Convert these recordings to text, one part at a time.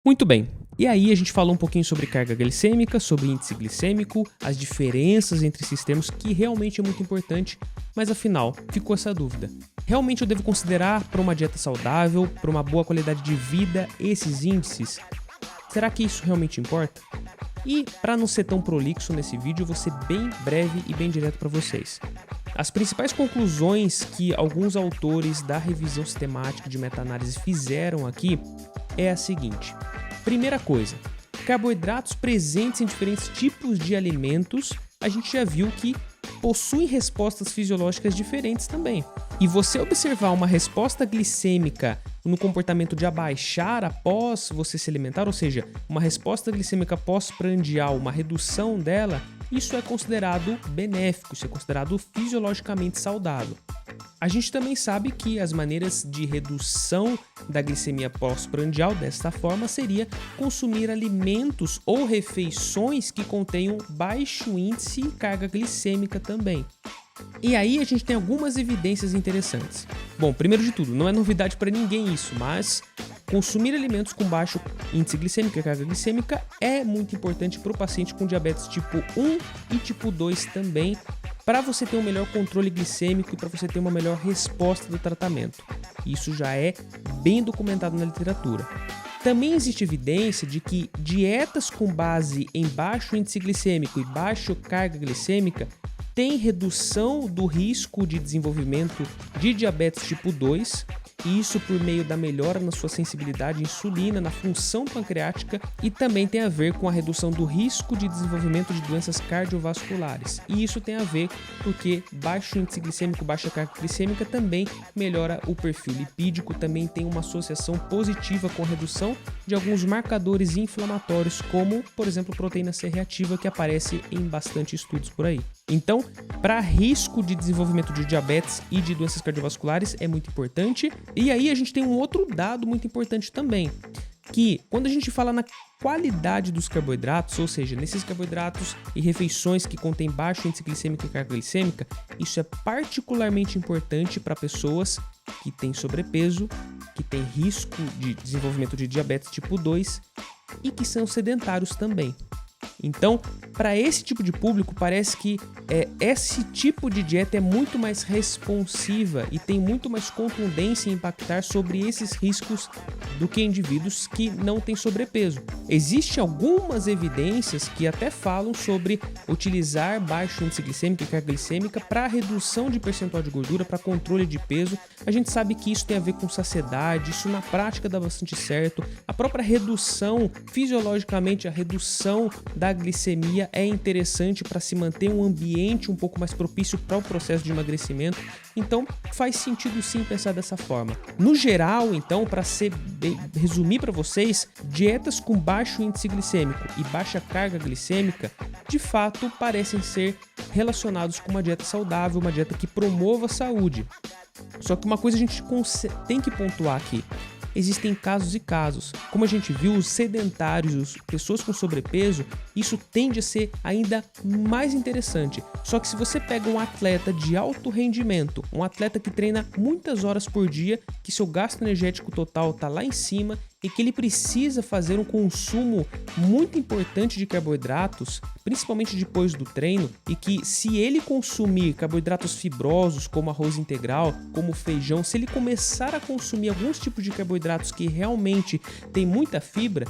Muito bem, e aí a gente falou um pouquinho sobre carga glicêmica, sobre índice glicêmico, as diferenças entre esses termos, que realmente é muito importante, mas afinal, ficou essa dúvida. Realmente eu devo considerar para uma dieta saudável, para uma boa qualidade de vida, esses índices? Será que isso realmente importa? E para não ser tão prolixo nesse vídeo, eu vou ser bem breve e bem direto para vocês. As principais conclusões que alguns autores da revisão sistemática de meta-análise fizeram aqui é a seguinte. Primeira coisa, carboidratos presentes em diferentes tipos de alimentos, a gente já viu que possuem respostas fisiológicas diferentes também. E você observar uma resposta glicêmica no comportamento de abaixar após você se alimentar, ou seja, uma resposta glicêmica pós-prandial, uma redução dela, isso é considerado benéfico, isso é considerado fisiologicamente saudável. A gente também sabe que as maneiras de redução da glicemia pós-prandial desta forma seria consumir alimentos ou refeições que contenham baixo índice e carga glicêmica também. E aí a gente tem algumas evidências interessantes. Bom, primeiro de tudo, não é novidade para ninguém isso, mas consumir alimentos com baixo índice glicêmico e carga glicêmica é muito importante para o paciente com diabetes tipo 1 e tipo 2 também, para você ter um melhor controle glicêmico e para você ter uma melhor resposta do tratamento. Isso já é bem documentado na literatura. Também existe evidência de que dietas com base em baixo índice glicêmico e baixa carga glicêmica têm redução do risco de desenvolvimento de diabetes tipo 2, e isso por meio da melhora na sua sensibilidade à insulina, na função pancreática, e também tem a ver com a redução do risco de desenvolvimento de doenças cardiovasculares. E isso tem a ver porque baixo índice glicêmico, baixa carga glicêmica também melhora o perfil lipídico, também tem uma associação positiva com a redução de alguns marcadores inflamatórios, como, por exemplo, proteína C reativa, que aparece em bastante estudos por aí. Então, para risco de desenvolvimento de diabetes e de doenças cardiovasculares é muito importante. E aí a gente tem um outro dado muito importante também, que quando a gente fala na qualidade dos carboidratos, ou seja, nesses carboidratos e refeições que contêm baixo índice glicêmico e carga glicêmica, isso é particularmente importante para pessoas que têm sobrepeso, que têm risco de desenvolvimento de diabetes tipo 2 e que são sedentários também. Então, para esse tipo de público, parece que esse tipo de dieta é muito mais responsiva e tem muito mais contundência em impactar sobre esses riscos do que indivíduos que não têm sobrepeso. Existem algumas evidências que até falam sobre utilizar baixo índice glicêmico e carga glicêmica para redução de percentual de gordura, para controle de peso. A gente sabe que isso tem a ver com saciedade, isso na prática dá bastante certo. A própria redução, fisiologicamente, a redução da glicemia é interessante para se manter um ambiente um pouco mais propício para o processo de emagrecimento. Então, faz sentido sim pensar dessa forma. No geral, então, para resumir para vocês, dietas com baixo índice glicêmico e baixa carga glicêmica, de fato, parecem ser relacionados com uma dieta saudável, uma dieta que promova a saúde. Só que uma coisa a gente tem que pontuar aqui. Existem casos e casos. Como a gente viu, os sedentários, pessoas com sobrepeso, isso tende a ser ainda mais interessante. Só que se você pega um atleta de alto rendimento, um atleta que treina muitas horas por dia, que seu gasto energético total está lá em cima e que ele precisa fazer um consumo muito importante de carboidratos, principalmente depois do treino, e que se ele consumir carboidratos fibrosos, como arroz integral, como feijão, se ele começar a consumir alguns tipos de carboidratos que realmente tem muita fibra,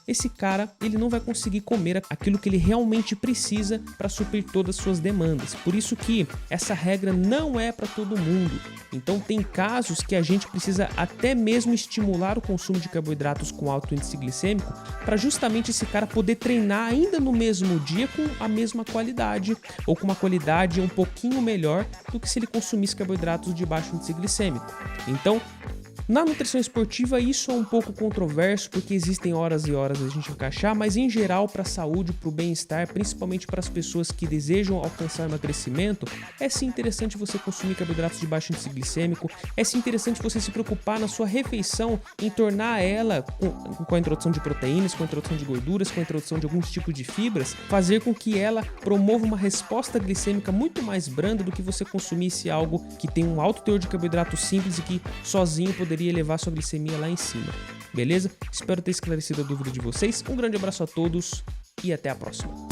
esse cara ele não vai conseguir comer aquilo que ele realmente precisa para suprir todas as suas demandas. Por isso que essa regra não é para todo mundo. Então tem casos que a gente precisa até mesmo estimular o consumo de carboidratos com alto índice glicêmico para justamente esse cara poder treinar ainda no mesmo dia com a mesma qualidade ou com uma qualidade um pouquinho melhor do que se ele consumisse carboidratos de baixo índice glicêmico. Então, na nutrição esportiva isso é um pouco controverso porque existem horas e horas a gente encaixar, mas em geral para a saúde, para o bem-estar, principalmente para as pessoas que desejam alcançar emagrecimento, é sim interessante você consumir carboidratos de baixo índice glicêmico, é sim interessante você se preocupar na sua refeição em tornar ela, com a introdução de proteínas, com a introdução de gorduras, com a introdução de alguns tipos de fibras, fazer com que ela promova uma resposta glicêmica muito mais branda do que você consumisse algo que tem um alto teor de carboidrato simples e que sozinho poderia elevar sua glicemia lá em cima. beleza? Espero ter esclarecido a dúvida de vocês. Um grande abraço a todos e até a próxima.